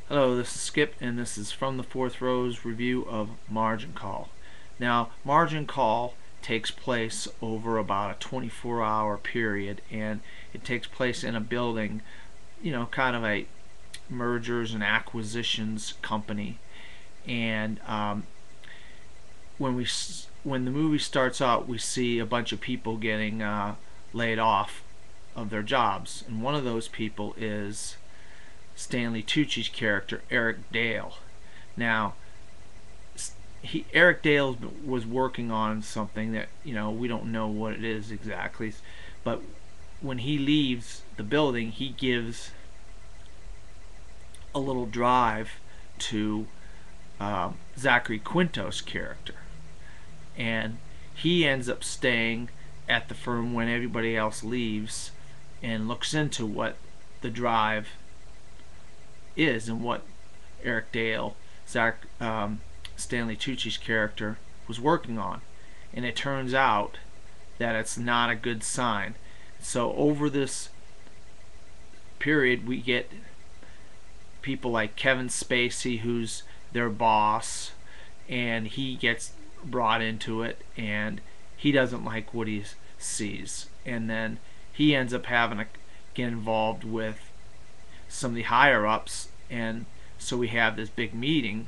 Hello, this is Skip, and this is From the Fourth Row's review of Margin Call. Now, Margin Call takes place over about a 24-hour period, and it takes place in a building, kind of a mergers and acquisitions company. And when the movie starts out, we see a bunch of people getting laid off of their jobs, and one of those people is Stanley Tucci's character, Eric Dale. Now, Eric Dale was working on something that we don't know what it is exactly, but when he leaves the building, he gives a little drive to Zachary Quinto's character, and he ends up staying at the firm when everybody else leaves and looks into what the drive is and what Eric Dale, Stanley Tucci's character, was working on. And it turns out that it's not a good sign. So over this period, we get people like Kevin Spacey, who's their boss, and he gets brought into it, and he doesn't like what he sees. And then he ends up having to get involved with some of the higher ups, and so we have this big meeting,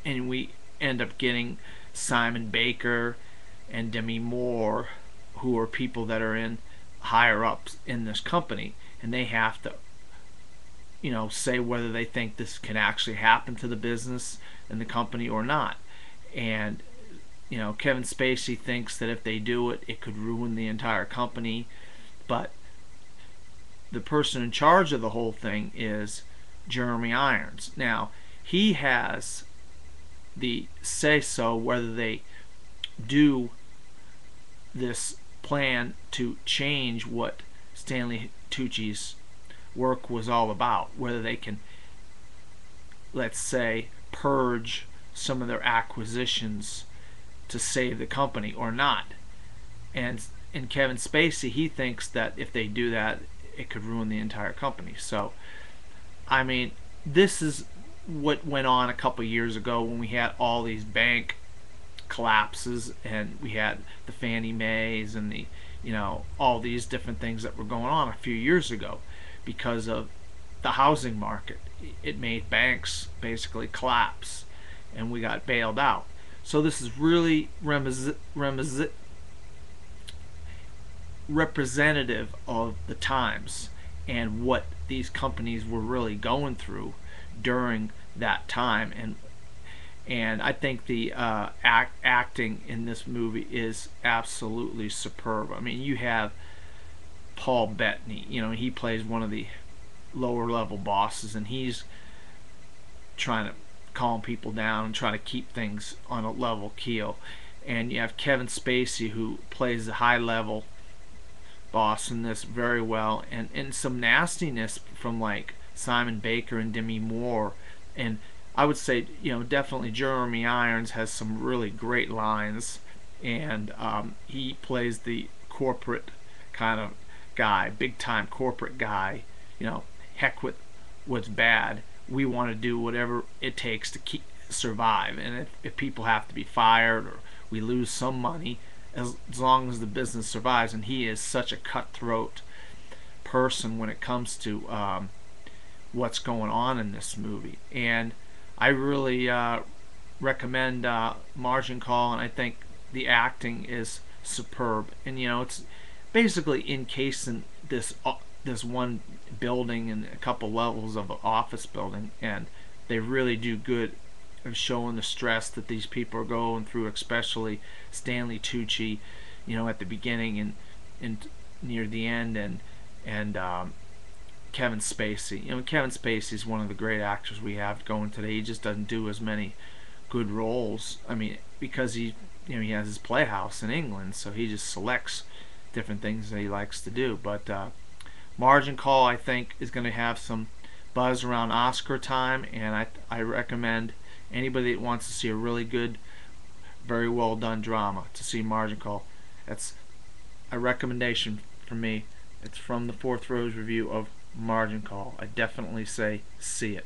and we end up getting Simon Baker and Demi Moore, who are people that are in higher ups in this company, and they have to say whether they think this can actually happen to the business and the company or not. And Kevin Spacey thinks that if they do it, it could ruin the entire company, but the person in charge of the whole thing is Jeremy Irons. Now, he has the say-so whether they do this plan to change what Stanley Tucci's work was all about, whether they can, let's say, purge some of their acquisitions to save the company or not. And in Kevin Spacey, he thinks that if they do that, it could ruin the entire company. So, I mean, this is what went on a couple years ago when we had all these bank collapses, and we had the Fannie Mae's and the all these different things that were going on a few years ago because of the housing market. It made banks basically collapse, and we got bailed out. So this is really representative of the times and what these companies were really going through during that time. And I think the acting in this movie is absolutely superb. I mean, you have Paul Bettany, he plays one of the lower level bosses, and he's trying to calm people down and try to keep things on a level keel. And you have Kevin Spacey, who plays the high level boss in this very well, and some nastiness from like Simon Baker and Demi Moore. And I would say definitely Jeremy Irons has some really great lines, and he plays the corporate kind of guy, big time corporate guy. Heck with what's bad, we want to do whatever it takes to survive, and if people have to be fired or we lose some money, as long as the business survives. And he is such a cutthroat person when it comes to what's going on in this movie. And I really recommend Margin Call, and I think the acting is superb. And it's basically encased in this one building and a couple levels of an office building, and they really do good of showing the stress that these people are going through, especially Stanley Tucci, at the beginning and near the end, and Kevin Spacey. Kevin Spacey is one of the great actors we have going today. He just doesn't do as many good roles. I mean, because he has his playhouse in England, so he just selects different things that he likes to do. But Margin Call, I think, is going to have some buzz around Oscar time, and I recommend anybody that wants to see a really good, very well done drama to see Margin Call. That's a recommendation from me. It's From the Fourth Row's review of margin call. I definitely say see it.